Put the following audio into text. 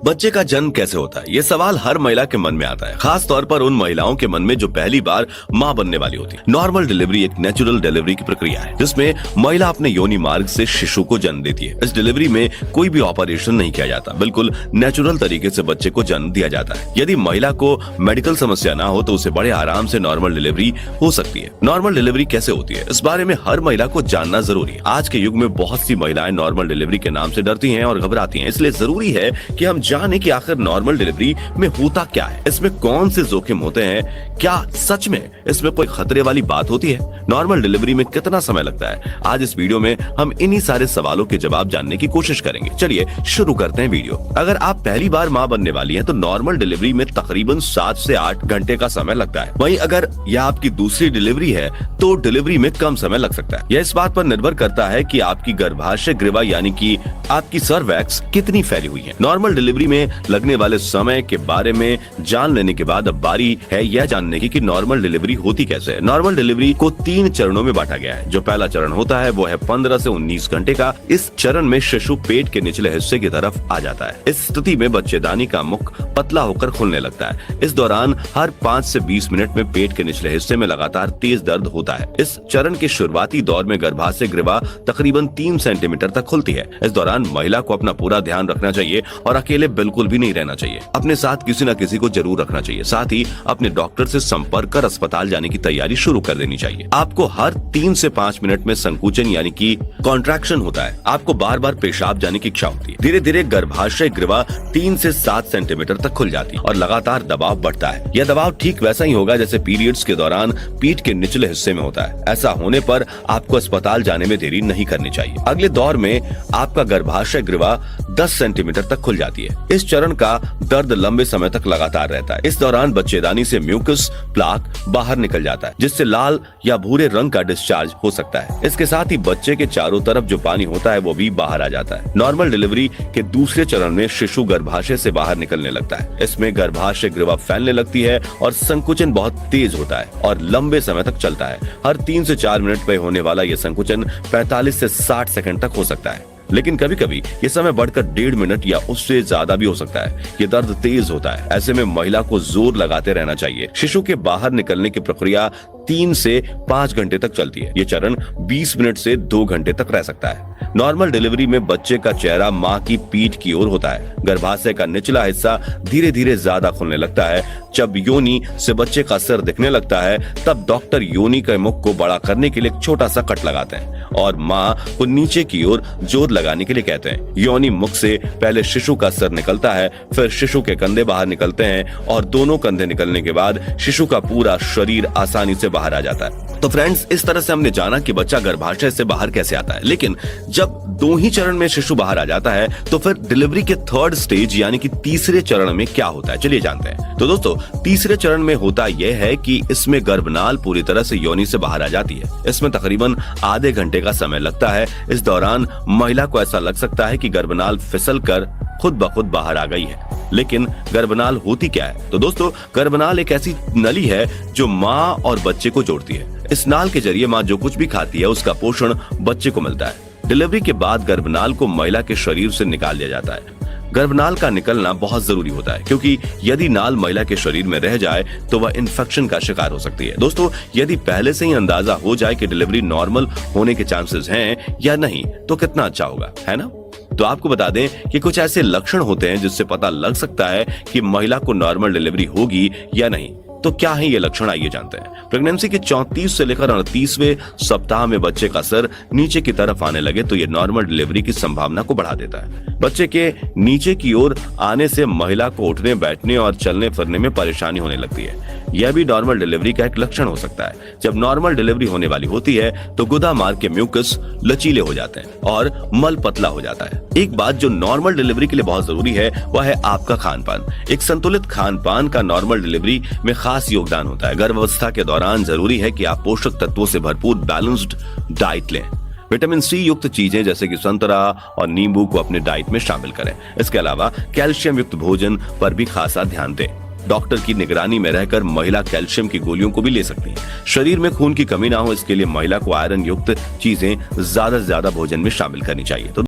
बच्चे का जन्म कैसे होता है, ये सवाल हर महिला के मन में आता है, खास तौर पर उन महिलाओं के मन में जो पहली बार मां बनने वाली होती है। नॉर्मल डिलीवरी एक नेचुरल डिलीवरी की प्रक्रिया है जिसमें महिला अपने योनि मार्ग से शिशु को जन्म देती है। इस डिलीवरी में कोई भी ऑपरेशन नहीं किया जाता, बिल्कुल नेचुरल तरीके से बच्चे को जन्म दिया जाता है। यदि महिला को मेडिकल समस्या ना हो तो उसे बड़े आराम से नॉर्मल डिलीवरी हो सकती है। नॉर्मल डिलीवरी कैसे होती है, इस बारे में हर महिला को जानना जरूरी है। आज के युग में बहुत सी महिलाएं नॉर्मल डिलीवरी के नाम से डरती हैं और घबराती हैं, इसलिए जरूरी है कि हम जाने कि आखिर नॉर्मल डिलीवरी में होता क्या है, इसमें कौन से जोखिम होते हैं, क्या सच में इसमें कोई खतरे वाली बात होती है, नॉर्मल डिलीवरी में कितना समय लगता है। आज इस वीडियो में हम इन्हीं सारे सवालों के जवाब जानने की कोशिश करेंगे। चलिए शुरू करते हैं वीडियो। अगर आप पहली बार मां बनने वाली हैं तो नॉर्मल डिलीवरी में तकरीबन 7 से 8 घंटे का समय लगता है। वहीं अगर यह आपकी दूसरी डिलीवरी है तो डिलीवरी में कम समय लग सकता है। यह इस बात पर निर्भर करता है कि आपकी गर्भाशय ग्रीवा यानी कि आपकी सर्वैक्स कितनी फैली हुई है। नॉर्मल डिलीवरी में लगने वाले समय के बारे में जान लेने के बाद अब बारी है यह जानने की कि नॉर्मल डिलीवरी होती कैसे है। नॉर्मल डिलीवरी को 3 चरणों में बांटा गया है। जो पहला चरण होता है वो है 15 से 19 घंटे का। इस चरण में शिशु पेट के निचले हिस्से की तरफ आ जाता है। इस स्थिति में बच्चेदानी का मुख पतला होकर खुलने लगता है। इस दौरान हर 5 से 20 मिनट में पेट के निचले हिस्से में लगातार तेज दर्द होता है। इस चरण के शुरुआती दौर में गर्भाशय ग्रीवा तकरीबन 3 सेंटीमीटर तक खुलती है। इस दौरान महिला को अपना पूरा ध्यान रखना चाहिए और अकेले बिल्कुल भी नहीं रहना चाहिए। अपने साथ किसी न किसी को जरूर रखना चाहिए। साथ ही अपने डॉक्टर से संपर्क कर अस्पताल जाने की तैयारी शुरू कर देनी चाहिए। आपको हर 3 से 5 मिनट में संकुचन यानी कि कॉन्ट्रैक्शन होता है। आपको बार बार पेशाब जाने की इच्छा होती है। धीरे धीरे गर्भाशय ग्रीवा 3 से 7 सेंटीमीटर तक खुल जाती है और लगातार दबाव बढ़ता है। यह दबाव ठीक वैसा ही होगा जैसे पीरियड्स के दौरान पीठ के निचले हिस्से में होता है। ऐसा होने पर आपको अस्पताल जाने में देरी नहीं करनी चाहिए। अगले दौर में आपका गर्भाशय ग्रीवा 10 सेंटीमीटर तक खुल जाती है। इस चरण का दर्द लंबे समय तक लगातार रहता है। इस दौरान बच्चेदानी से म्यूकस प्लाक बाहर निकल जाता है जिससे लाल या भूरे रंग का डिस्चार्ज हो सकता है। इसके साथ ही बच्चे के चारों तरफ जो पानी होता है वो भी बाहर आ जाता है। नॉर्मल डिलीवरी के दूसरे चरण में शिशु गर्भाशय से बाहर निकलने लगता है। इसमें गर्भाशय ग्रीवा फैलने लगती है और संकुचन बहुत तेज होता है और लंबे समय तक चलता है। हर 3 से 4 मिनट में होने वाला यह संकुचन 45 से 60 सेकंड तक हो सकता है, लेकिन कभी कभी ये समय बढ़कर 1.5 मिनट या उससे ज्यादा भी हो सकता है। ये दर्द तेज होता है, ऐसे में महिला को जोर लगाते रहना चाहिए। शिशु के बाहर निकलने की प्रक्रिया 3 से 5 घंटे तक चलती है। ये चरण 20 मिनट से 2 घंटे तक रह सकता है। नॉर्मल डिलीवरी में बच्चे का चेहरा मां की पीठ की ओर होता है। गर्भाशय का निचला हिस्सा धीरे धीरे ज्यादा खुलने लगता है। जब योनि से बच्चे का सिर दिखने लगता है तब डॉक्टर योनि के मुख को बड़ा करने के लिए एक छोटा सा कट लगाते हैं और मां को नीचे की ओर जोर लगाने के लिए कहते हैं। योनि मुख से पहले शिशु का सिर निकलता है, फिर शिशु के कंधे बाहर निकलते हैं और दोनों कंधे निकलने के बाद शिशु का पूरा शरीर आसानी से बाहर आ जाता है। तो फ्रेंड्स, इस तरह से हमने जाना कि बच्चा गर्भाशय से बाहर कैसे आता है। लेकिन जब 2 ही चरण में शिशु बाहर आ जाता है तो फिर डिलीवरी के 3rd स्टेज यानी कि तीसरे चरण में क्या होता है, चलिए जानते हैं। तो दोस्तों, तीसरे चरण में होता यह है कि इसमें गर्भनाल पूरी तरह से योनि से बाहर आ जाती है। इसमें तकरीबन आधे घंटे का समय लगता है। इस दौरान महिला को ऐसा लग सकता है कि गर्भनाल फिसल कर खुद ब खुद बाहर आ गई है। लेकिन गर्भनाल होती क्या है? तो दोस्तों, गर्भनाल एक ऐसी नली है जो माँ और बच्चे को जोड़ती है। इस नाल के जरिए माँ जो कुछ भी खाती है उसका पोषण बच्चे को मिलता है। डिलीवरी के बाद गर्भनाल को महिला के शरीर से निकाल दिया जाता है। गर्भनाल का निकलना बहुत जरूरी होता है क्योंकि यदि नाल महिला के शरीर में रह जाए तो वह इन्फेक्शन का शिकार हो सकती है। दोस्तों, यदि पहले से ही अंदाजा हो जाए कि डिलीवरी नॉर्मल होने के चांसेस हैं या नहीं तो कितना अच्छा होगा, है ना? तो आपको बता दें कि कुछ ऐसे लक्षण होते हैं जिससे पता लग सकता है कि महिला को नॉर्मल डिलीवरी होगी या नहीं। तो क्या है ये लक्षण, आइए जानते हैं। प्रेगनेंसी के 34 से लेकर 38वें सप्ताह में बच्चे का सर नीचे की तरफ आने लगे तो ये नॉर्मल डिलीवरी की संभावना को बढ़ा देता है। बच्चे के नीचे की ओर आने से महिला को उठने, बैठने और चलने फिरने में परेशानी होने लगती है। यह भी नॉर्मल डिलीवरी का एक लक्षण हो सकता है। जब नॉर्मल डिलीवरी होने वाली होती है तो गुदा मार्ग के म्यूकस लचीले हो जाते हैं और मल पतला हो जाता है। एक बात जो नॉर्मल डिलीवरी के लिए बहुत जरूरी है वह है आपका खान पान। एक संतुलित खान पान का नॉर्मल डिलीवरी में खास योगदान होता है। गर्भावस्था के दौरान जरूरी है कि आप पोषक तत्वों से भरपूर बैलेंस्ड डाइट लें। विटामिन सी युक्त चीजें जैसे कि संतरा और नींबू को अपने डाइट में शामिल करें। इसके अलावा कैल्शियम युक्त भोजन पर भी खासा ध्यान दें। डॉक्टर की निगरानी में रहकर महिला कैल्शियम की गोलियों को भी ले सकती है। शरीर में खून की कमी ना हो इसके लिए महिला को आयरन युक्त चीजें ज्यादा से ज्यादा भोजन में शामिल करनी चाहिए। तो